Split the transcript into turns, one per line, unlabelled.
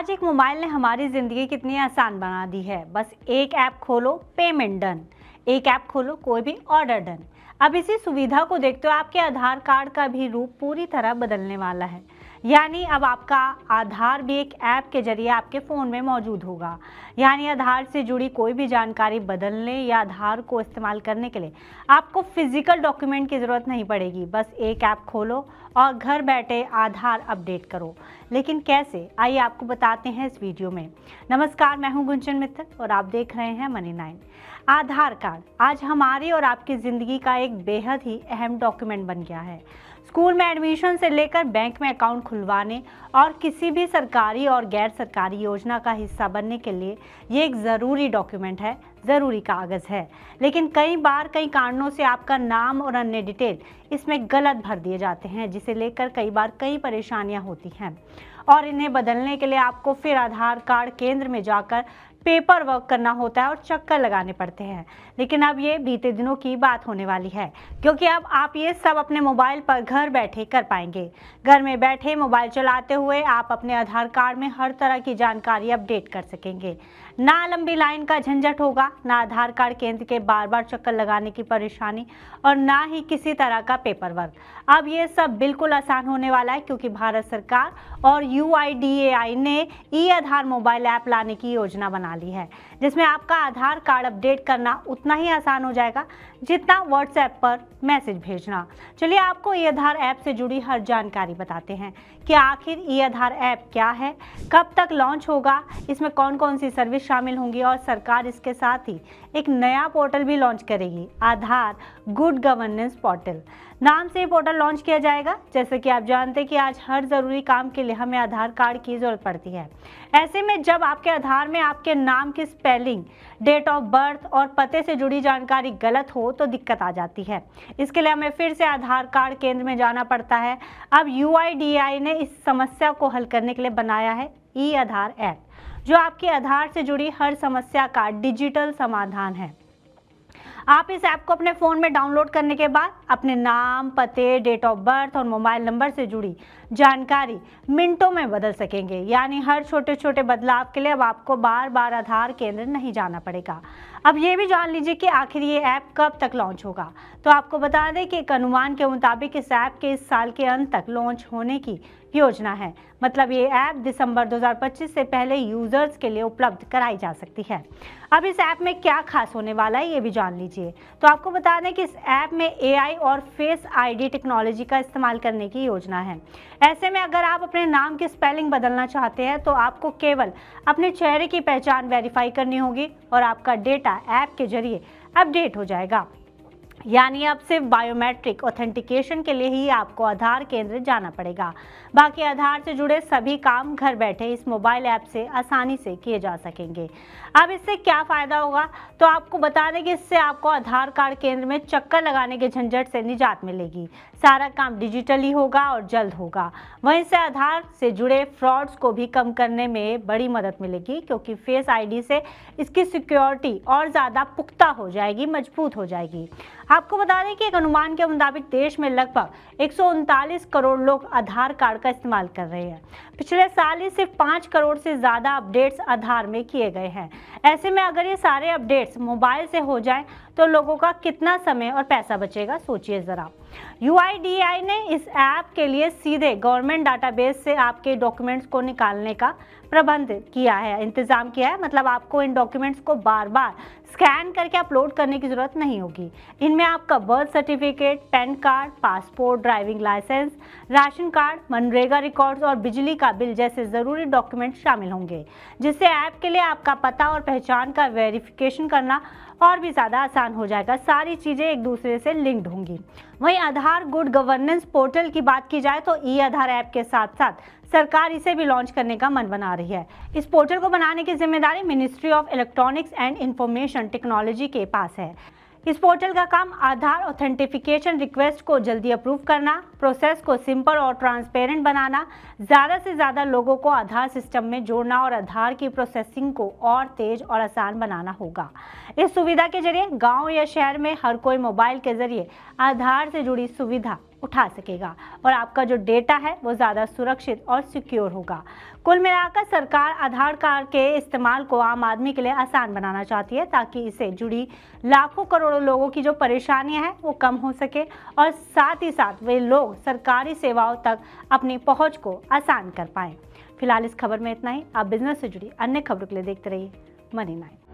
आज एक मोबाइल ने हमारी ज़िंदगी कितनी आसान बना दी है। बस एक ऐप खोलो, पेमेंट डन। एक ऐप खोलो, कोई भी ऑर्डर डन। अब इसी सुविधा को देखते हुए आपके आधार कार्ड का भी रूप पूरी तरह बदलने वाला है। यानी अब आपका आधार भी एक ऐप के जरिए आपके फ़ोन में मौजूद होगा। यानी आधार से जुड़ी कोई भी जानकारी बदलने या आधार को इस्तेमाल करने के लिए आपको फिजिकल डॉक्यूमेंट की ज़रूरत नहीं पड़ेगी। बस एक ऐप खोलो और घर बैठे आधार अपडेट करो। लेकिन कैसे, आइए आपको बताते हैं इस वीडियो में। नमस्कार, मैं हूं गुंजन मित्तल और आप देख रहे हैं मनी 9। आधार कार्ड आज हमारी और आपकी ज़िंदगी का एक बेहद ही अहम डॉक्यूमेंट बन गया है। स्कूल में एडमिशन से लेकर बैंक में अकाउंट खुलवाने और किसी भी सरकारी और गैर सरकारी योजना का हिस्सा बनने के लिए ये एक ज़रूरी डॉक्यूमेंट है, ज़रूरी कागज़ है। लेकिन कई बार कई कारणों से आपका नाम और अन्य डिटेल इसमें गलत भर दिए जाते हैं, जिसे लेकर कई बार कई परेशानियां होती हैं और इन्हें बदलने के लिए आपको फिर आधार कार्ड केंद्र में जाकर पेपर वर्क करना होता है और चक्कर लगाने पड़ते हैं। लेकिन अब ये बीते दिनों की बात होने वाली है, क्योंकि अब आप ये सब अपने मोबाइल पर घर बैठे कर पाएंगे। घर में बैठे मोबाइल चलाते हुए आप अपने आधार कार्ड में हर तरह की जानकारी अपडेट कर सकेंगे। ना लंबी लाइन का झंझट होगा, ना आधार कार्ड केंद्र के बार बार चक्कर लगाने की परेशानी और ना ही किसी तरह का पेपर वर्क। अब ये सब बिल्कुल आसान होने वाला है, क्योंकि भारत सरकार और UIDAI ने ई आधार मोबाइल ऐप लाने की योजना बना ली है, जिसमें आपका आधार कार्ड अपडेट करना उतना ही आसान हो जाएगा जितना व्हाट्सएप पर मैसेज भेजना। चलिए आपको ई आधार ऐप से जुड़ी हर जानकारी बताते हैं कि आखिर ई आधार ऐप क्या है, कब तक लॉन्च होगा, इसमें कौन कौन सी सर्विस शामिल होंगी और सरकार इसके साथ ही एक नया पोर्टल भी लॉन्च करेगी, आधार गुड गवर्नेंस पोर्टल नाम से ये पोर्टल लॉन्च किया जाएगा। जैसे कि आप जानते हैं कि आज हर ज़रूरी काम के लिए हमें आधार कार्ड की ज़रूरत पड़ती है। ऐसे में जब आपके आधार में आपके नाम की स्पेलिंग, डेट ऑफ बर्थ और पते से जुड़ी जानकारी गलत हो तो दिक्कत आ जाती है। इसके लिए हमें फिर से आधार कार्ड केंद्र में जाना पड़ता है। अब UIDAI ने इस समस्या को हल करने के लिए बनाया है ई आधार ऐप, जो आपके आधार से जुड़ी हर समस्या का डिजिटल समाधान है। आप इस ऐप को अपने फ़ोन में डाउनलोड करने के बाद अपने नाम, पते, डेट ऑफ बर्थ और मोबाइल नंबर से जुड़ी जानकारी मिनटों में बदल सकेंगे। यानी हर छोटे छोटे बदलाव के लिए अब आपको बार बार आधार केंद्र नहीं जाना पड़ेगा। अब ये भी जान लीजिए कि आखिर ये ऐप कब तक लॉन्च होगा। तो आपको बता दें कि एक अनुमान के मुताबिक इस ऐप के इस साल के अंत तक लॉन्च होने की योजना है। मतलब ये ऐप दिसंबर 2025 से पहले यूजर्स के लिए उपलब्ध कराई जा सकती है। अब इस ऐप में क्या खास होने वाला है, ये भी जान लीजिए। तो आपको बता दें कि इस ऐप में AI और फेस ID टेक्नोलॉजी का इस्तेमाल करने की योजना है। ऐसे में अगर आप अपने नाम की स्पेलिंग बदलना चाहते हैं तो आपको केवल अपने चेहरे की पहचान वेरीफाई करनी होगी और आपका डेटा ऐप के जरिए अपडेट हो जाएगा। यानी अब सिर्फ बायोमेट्रिक ऑथेंटिकेशन के लिए ही आपको आधार केंद्र जाना पड़ेगा। बाकी आधार से जुड़े सभी काम घर बैठे इस मोबाइल ऐप से आसानी से किए जा सकेंगे। अब इससे क्या फ़ायदा होगा, तो आपको बता दें कि इससे आपको आधार कार्ड केंद्र में चक्कर लगाने के झंझट से निजात मिलेगी। सारा काम डिजिटली होगा और जल्द होगा। वहीं से आधार से जुड़े फ्रॉड्स को भी कम करने में बड़ी मदद मिलेगी, क्योंकि फेस ID से इसकी सिक्योरिटी और ज़्यादा पुख्ता हो जाएगी, मजबूत हो जाएगी। आपको बता दें कि एक अनुमान के मुताबिक देश में लगभग 139 करोड़ लोग आधार कार्ड का इस्तेमाल कर रहे हैं। पिछले साल ही सिर्फ 5 करोड़ से ज़्यादा अपडेट्स आधार में किए गए हैं। ऐसे में अगर ये सारे अपडेट्स मोबाइल से हो जाएं तो लोगों का कितना समय और पैसा बचेगा, सोचिए ज़रा। UIDAI ने इस ऐप के लिए सीधे गवर्नमेंट डाटाबेस से आपके डॉक्यूमेंट्स को निकालने का प्रबंध किया है, इंतज़ाम किया है। मतलब आपको इन डॉक्यूमेंट्स को बार बार स्कैन करके अपलोड करने की ज़रूरत नहीं होगी। इनमें आपका birth certificate, PAN card, passport, driving licence, ration card, MNREGA records और बिजली का बिल जैसे ज़रूरी डॉक्यूमेंट शामिल होंगे, जिससे ऐप के लिए आपका पता और पहचान का वेरिफिकेशन करना और भी ज़्यादा आसान हो जाएगा। सारी चीज़ें एक दूसरे से लिंक्ड होंगी। वहीं आधार गुड गवर्नेंस पोर्टल की बात की जाए तो ई आधार ऐप के साथ साथ सरकार इसे भी लॉन्च करने का मन बना रही है। इस पोर्टल को बनाने की जिम्मेदारी ministry of electronics and information technology के पास है। इस पोर्टल का काम आधार ऑथेंटिफिकेशन रिक्वेस्ट को जल्दी अप्रूव करना, प्रोसेस को सिंपल और ट्रांसपेरेंट बनाना, ज़्यादा से ज़्यादा लोगों को आधार सिस्टम में जोड़ना और आधार की प्रोसेसिंग को और तेज और आसान बनाना होगा। इस सुविधा के जरिए गांव या शहर में हर कोई मोबाइल के जरिए आधार से जुड़ी सुविधा उठा सकेगा और आपका जो डेटा है वो ज़्यादा सुरक्षित और सिक्योर होगा। कुल मिलाकर सरकार आधार कार्ड के इस्तेमाल को आम आदमी के लिए आसान बनाना चाहती है ताकि इससे जुड़ी लाखों करोड़ों लोगों की जो परेशानियां हैं वो कम हो सके और साथ ही साथ वे लोग सरकारी सेवाओं तक अपनी पहुंच को आसान कर पाएं। फिलहाल इस खबर में इतना ही। आप बिजनेस से जुड़ी अन्य खबरों के लिए देखते रहिए मनी 9।